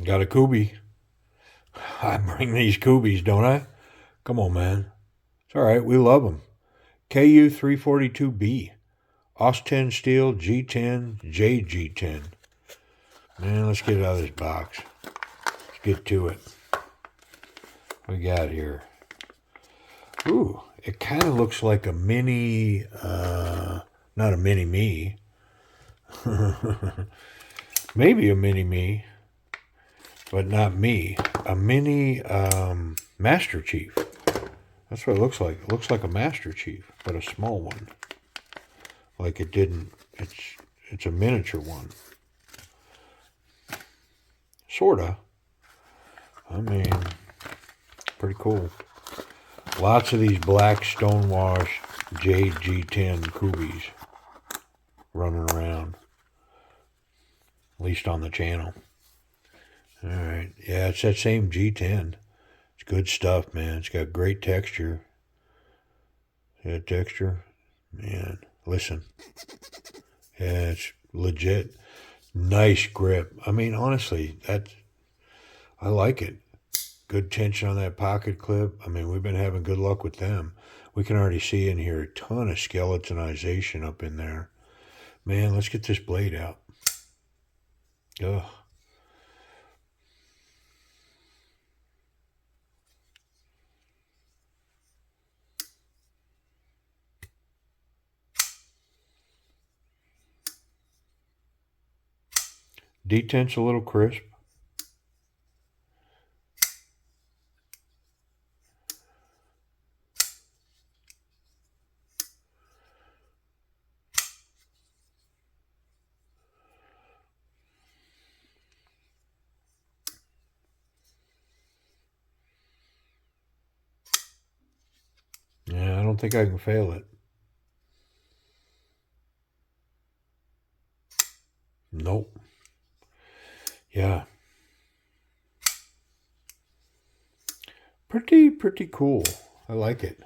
Got a Kubey. I bring these Kubeys, don't I? Come on, man. It's all right. We love them. KU 342B. OS10 steel, G10, JG10. Man, let's get it out of this box. Let's get to it. What we got here? Ooh, it kind of looks like a mini, not a mini me. Maybe a mini me, but not me. A mini Master Chief. That's what it looks like. It looks like a Master Chief, but a small one. Like it didn't, it's a miniature one. Sorta. I mean, pretty cool. Lots of these black stonewash JG10 Kubeys running around. At least on the channel. Alright. Yeah, it's that same G10. It's good stuff, man. It's got great texture. See that texture? Man, listen. Yeah, it's legit. Nice grip. I mean, honestly, I like it. Good tension on that pocket clip. I mean, we've been having good luck with them. We can already see in here a ton of skeletonization up in there. Man, let's get this blade out. Ugh. Detent's a little crisp. Yeah, I don't think I can fail it. Nope. Yeah. Pretty cool. I like it.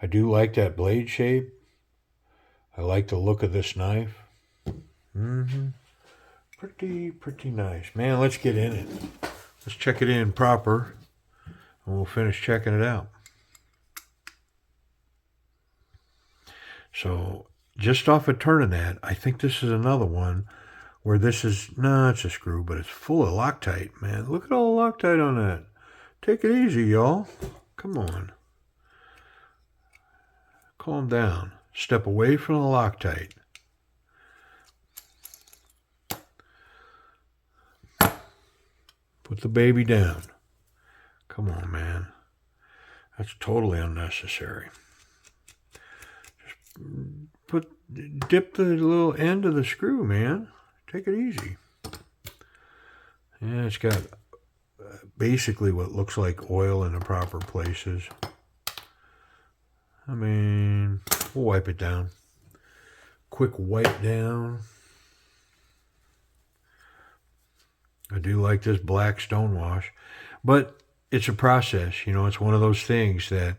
I do like that blade shape. I like the look of this knife. Mm-hmm. Pretty nice. Man, let's get in it. Let's check it in proper, and we'll finish checking it out. So, just off of turning that, I think this is another one where this is, no, it's a screw, but it's full of Loctite, man. Look at all the Loctite on that. Take it easy, y'all. Come on. Calm down. Step away from the Loctite. Put the baby down. Come on, man. That's totally unnecessary. Just dip the little end of the screw, man. Take it easy. Yeah, it's got basically what looks like oil in the proper places. I mean, we'll wipe it down. Quick wipe down. I do like this black stonewash, but it's a process. You know, it's one of those things that,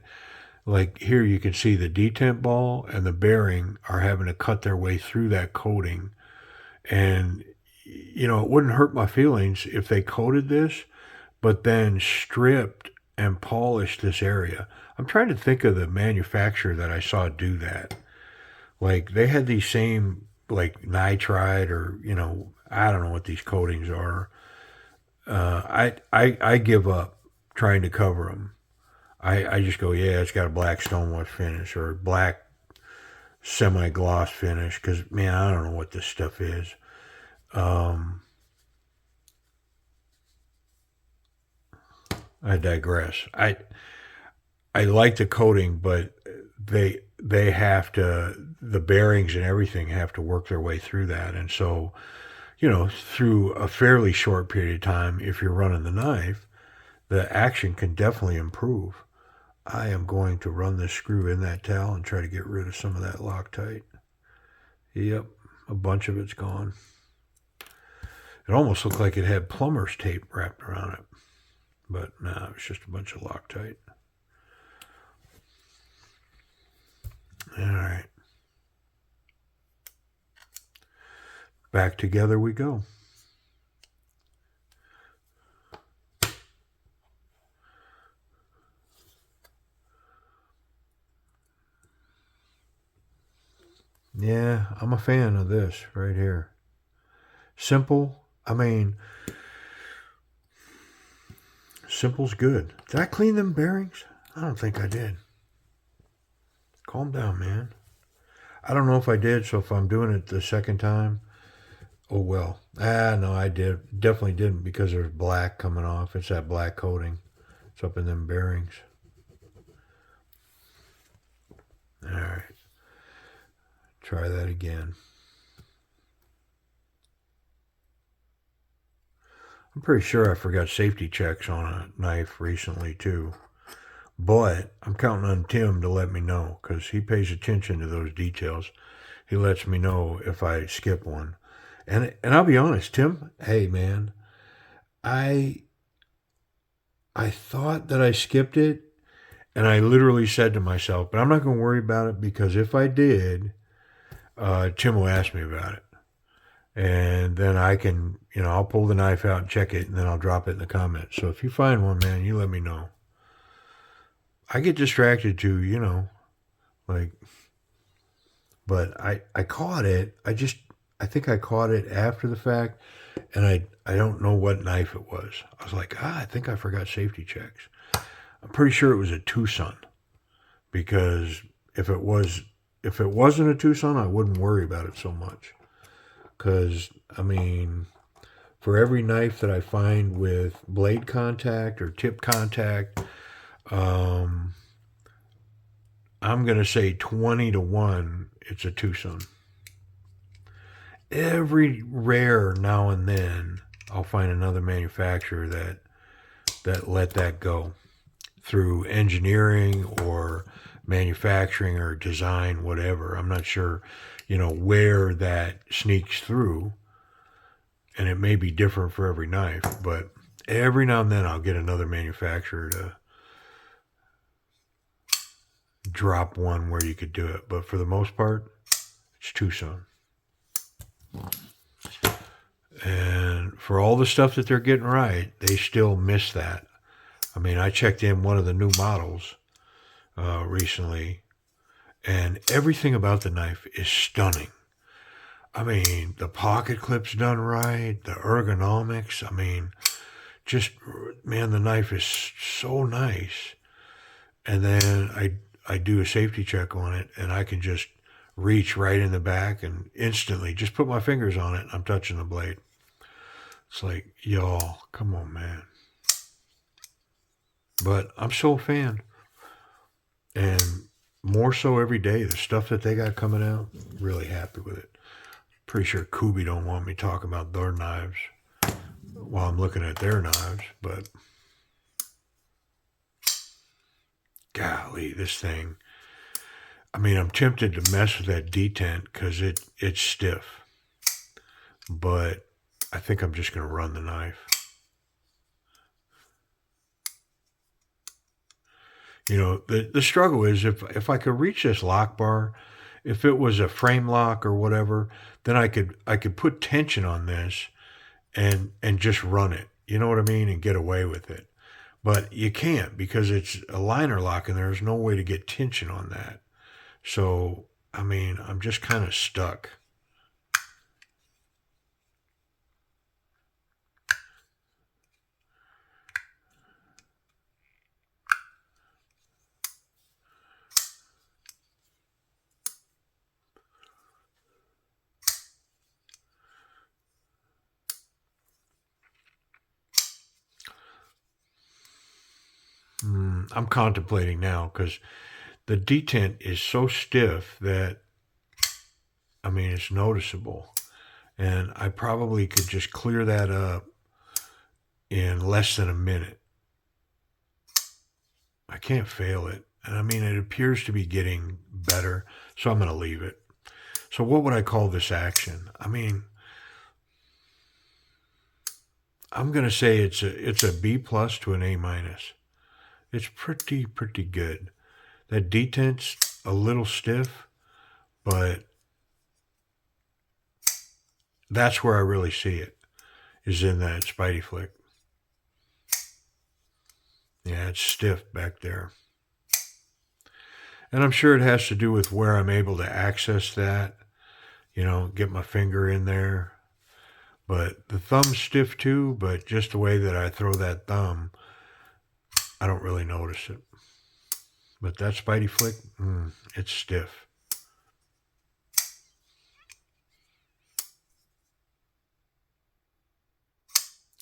like here you can see the detent ball and the bearing are having to cut their way through that coating. And, you know, it wouldn't hurt my feelings if they coated this, but then stripped and polished this area. I'm trying to think of the manufacturer that I saw do that. Like they had these same like nitride or, you know, I don't know what these coatings are. I give up trying to cover them. I just go, yeah, it's got a black stonewash finish or black semi-gloss finish because, man, I don't know what this stuff is. I digress. I like the coating, but they have to, the bearings and everything have to work their way through that. And so, you know, through a fairly short period of time, if you're running the knife, the action can definitely improve. I am going to run this screw in that towel and try to get rid of some of that Loctite. Yep, a bunch of it's gone. It almost looked like it had plumber's tape wrapped around it. But no, it's just a bunch of Loctite. All right. Back together we go. Yeah, I'm a fan of this right here. Simple. I mean, simple's good. Did I clean them bearings? I don't think I did. Calm down, man. I don't know if I did, so if I'm doing it the second time, oh well. No, I did. Definitely didn't because there's black coming off. It's that black coating. It's up in them bearings. All right. Try that again. I'm pretty sure I forgot safety checks on a knife recently too. But I'm counting on Tim to let me know because he pays attention to those details. He lets me know if I skip one. And I'll be honest, Tim, hey man, I thought that I skipped it and I literally said to myself, but I'm not going to worry about it because if I did, Tim will ask me about it. And then I can, I'll pull the knife out and check it and then I'll drop it in the comments. So if you find one, man, you let me know. I get distracted too, like, but I caught it. I think I caught it after the fact and I don't know what knife it was. I was like, I think I forgot safety checks. I'm pretty sure it was a twosun because if it wasn't a twosun, I wouldn't worry about it so much. Because, I mean, for every knife that I find with blade contact or tip contact, I'm going to say 20 to 1, it's a twosun. Every rare now and then, I'll find another manufacturer that let that go through engineering or manufacturing or design, whatever. I'm not sure, where that sneaks through. And it may be different for every knife, but every now and then I'll get another manufacturer to drop one where you could do it. But for the most part, it's twosun. And for all the stuff that they're getting right, they still miss that. I mean, I checked in one of the new models recently, and everything about the knife is stunning. I mean, the pocket clip's done right, the ergonomics. I mean, just, man, the knife is so nice. And then I do a safety check on it, and I can just reach right in the back and instantly just put my fingers on it, and I'm touching the blade. It's like, y'all, come on, man. But I'm still a fan. And more so every day, the stuff that they got coming out, really happy with it. Pretty sure Kubey don't want me talking about their knives while I'm looking at their knives, but golly, this thing. I mean, I'm tempted to mess with that detent because it's stiff, but I think I'm just going to run the knife. The struggle is if I could reach this lock bar, if it was a frame lock or whatever, then I could put tension on this and just run it. You know what I mean? And get away with it. But you can't because it's a liner lock and there's no way to get tension on that. So, I mean, I'm just kind of stuck. I'm contemplating now because the detent is so stiff that, I mean, it's noticeable. And I probably could just clear that up in less than a minute. I can't fail it. And I mean, it appears to be getting better, so I'm going to leave it. So what would I call this action? I mean, I'm going to say it's a B plus to an A minus. It's pretty good. That detent's a little stiff, but that's where I really see it, is in that Spidey flick. Yeah, it's stiff back there. And I'm sure it has to do with where I'm able to access that, get my finger in there. But the thumb's stiff too, but just the way that I throw that thumb, I don't really notice it. But that Spidey flick, it's stiff.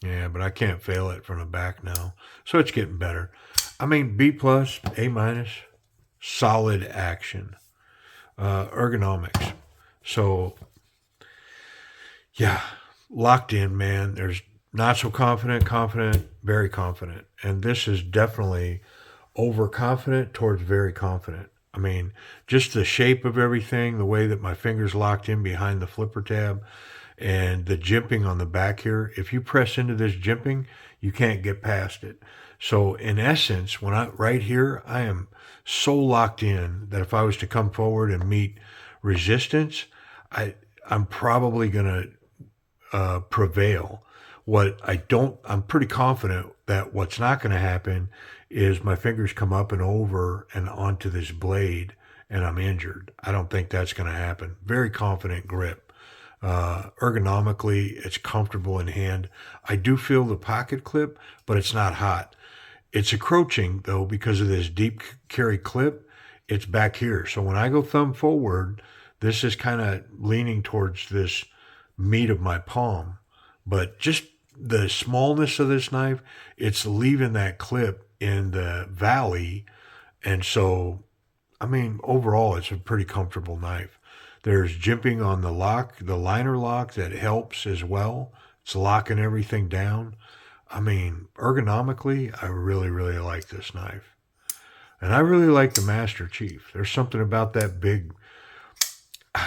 Yeah, but I can't fail it from the back now. So it's getting better. I mean, B+, A-, solid action. Ergonomics. So, yeah, locked in, man. There's not so confident, very confident. And this is definitely overconfident towards very confident. I mean, just the shape of everything, the way that my fingers locked in behind the flipper tab, and the jimping on the back here. If you press into this jimping, you can't get past it. So in essence, right here, I am so locked in that if I was to come forward and meet resistance, I'm probably going to prevail. I'm pretty confident that what's not going to happen is my fingers come up and over and onto this blade and I'm injured. I don't think that's going to happen. Very confident grip. Ergonomically, it's comfortable in hand. I do feel the pocket clip, but it's not hot. It's encroaching, though, because of this deep carry clip. It's back here. So when I go thumb forward, this is kind of leaning towards this meat of my palm. But just the smallness of this knife, it's leaving that clip in the valley. And so, I mean, overall, it's a pretty comfortable knife. There's jimping on the lock, the liner lock, that helps as well. It's locking everything down. I mean, ergonomically, I really, really like this knife. And I really like the Master Chief. There's something about that big,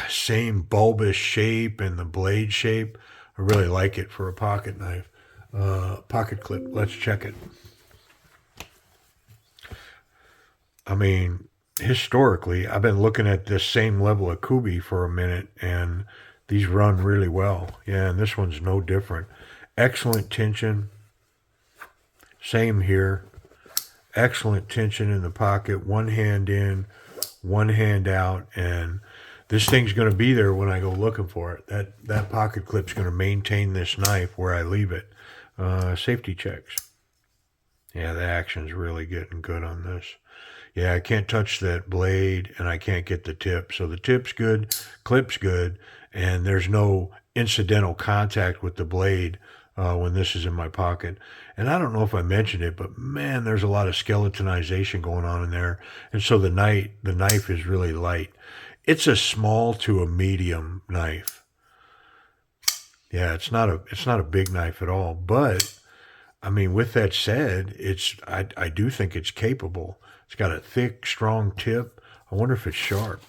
same bulbous shape and the blade shape. I really like it for a pocket knife. Pocket clip. Let's check it. I mean, historically, I've been looking at this same level of Kubey for a minute, and these run really well. Yeah, and this one's no different. Excellent tension. Same here. Excellent tension in the pocket. One hand in, one hand out, and this thing's going to be there when I go looking for it. That pocket clip's going to maintain this knife where I leave it. Safety checks. Yeah, the action's really getting good on this. Yeah, I can't touch that blade, and I can't get the tip. So the tip's good, clip's good, and there's no incidental contact with the blade when this is in my pocket. And I don't know if I mentioned it, but man, there's a lot of skeletonization going on in there. And so the knife is really light. It's a small to a medium knife. Yeah, it's not a big knife at all. But I mean, with that said, I do think it's capable. It's got a thick, strong tip. I wonder if it's sharp.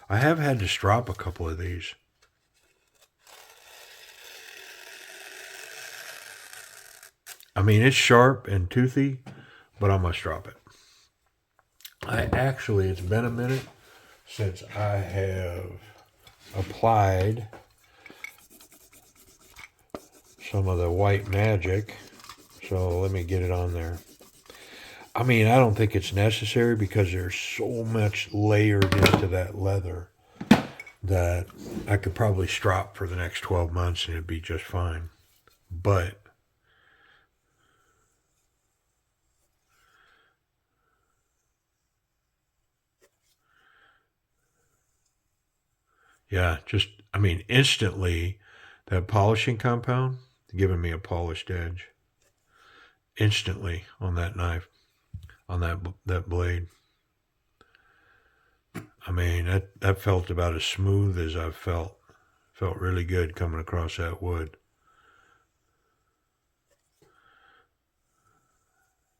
I have had to strop a couple of these. I mean, it's sharp and toothy, but I'm going to strop it. It's been a minute since I have applied some of the white magic. So let me get it on there. I mean, I don't think it's necessary because there's so much layered into that leather that I could probably strop for the next 12 months and it'd be just fine. But yeah, instantly that polishing compound giving me a polished edge. Instantly on that knife, on that blade. I mean, that felt about as smooth as I've felt. Felt really good coming across that wood.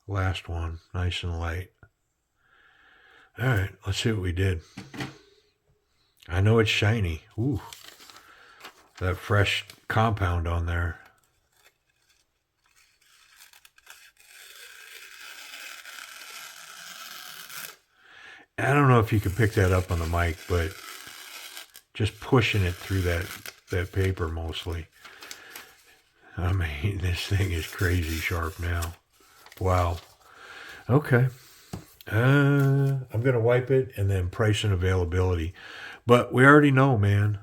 Last one, nice and light. All right, let's see what we did. I know it's shiny. Ooh, that fresh compound on there. I don't know if you can pick that up on the mic, but just pushing it through that paper mostly. I mean, this thing is crazy sharp now. Wow. Okay. I'm going to wipe it and then price and availability. But we already know, man.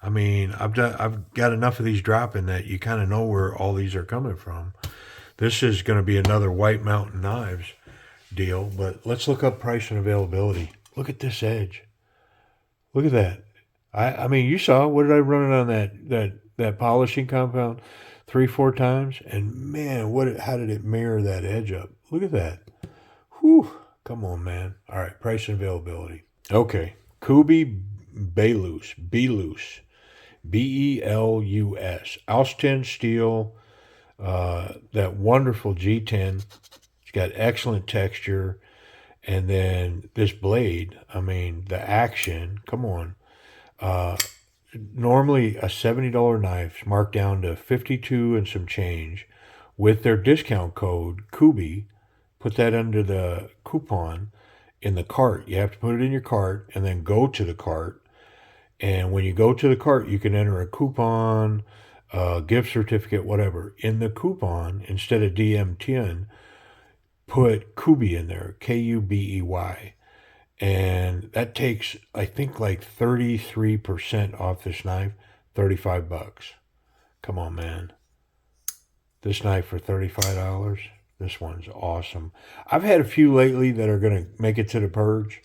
I mean, I've got enough of these dropping that you kind of know where all these are coming from. This is going to be another White Mountain Knives deal, but let's look up price and availability. Look at this edge. Look at that. I mean, you saw, what did I run it on that polishing compound 3-4 times? And man, how did it mirror that edge up? Look at that. Whew. Come on, man. All right, price and availability. Okay. Kubey Belus. Belus. Austin steel. That wonderful G10. It's got excellent texture. And then this blade, I mean, the action, come on. Normally a $70 knife marked down to 52 and some change with their discount code Kubey. Put that under the coupon in the cart. You have to put it in your cart and then go to the cart. And when you go to the cart, you can enter a coupon, a gift certificate, whatever. In the coupon, instead of DM10, put Kubey in there, Kubey. And that takes, I think, like 33% off this knife, $35. Come on, man. This knife for $35. This one's awesome. I've had a few lately that are going to make it to the purge.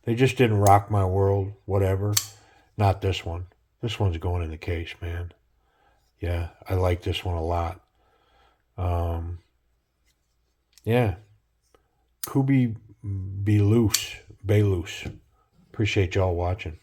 They just didn't rock my world, whatever. Not this one. This one's going in the case, man. Yeah, I like this one a lot. Yeah. Kubey Belus. Appreciate y'all watching.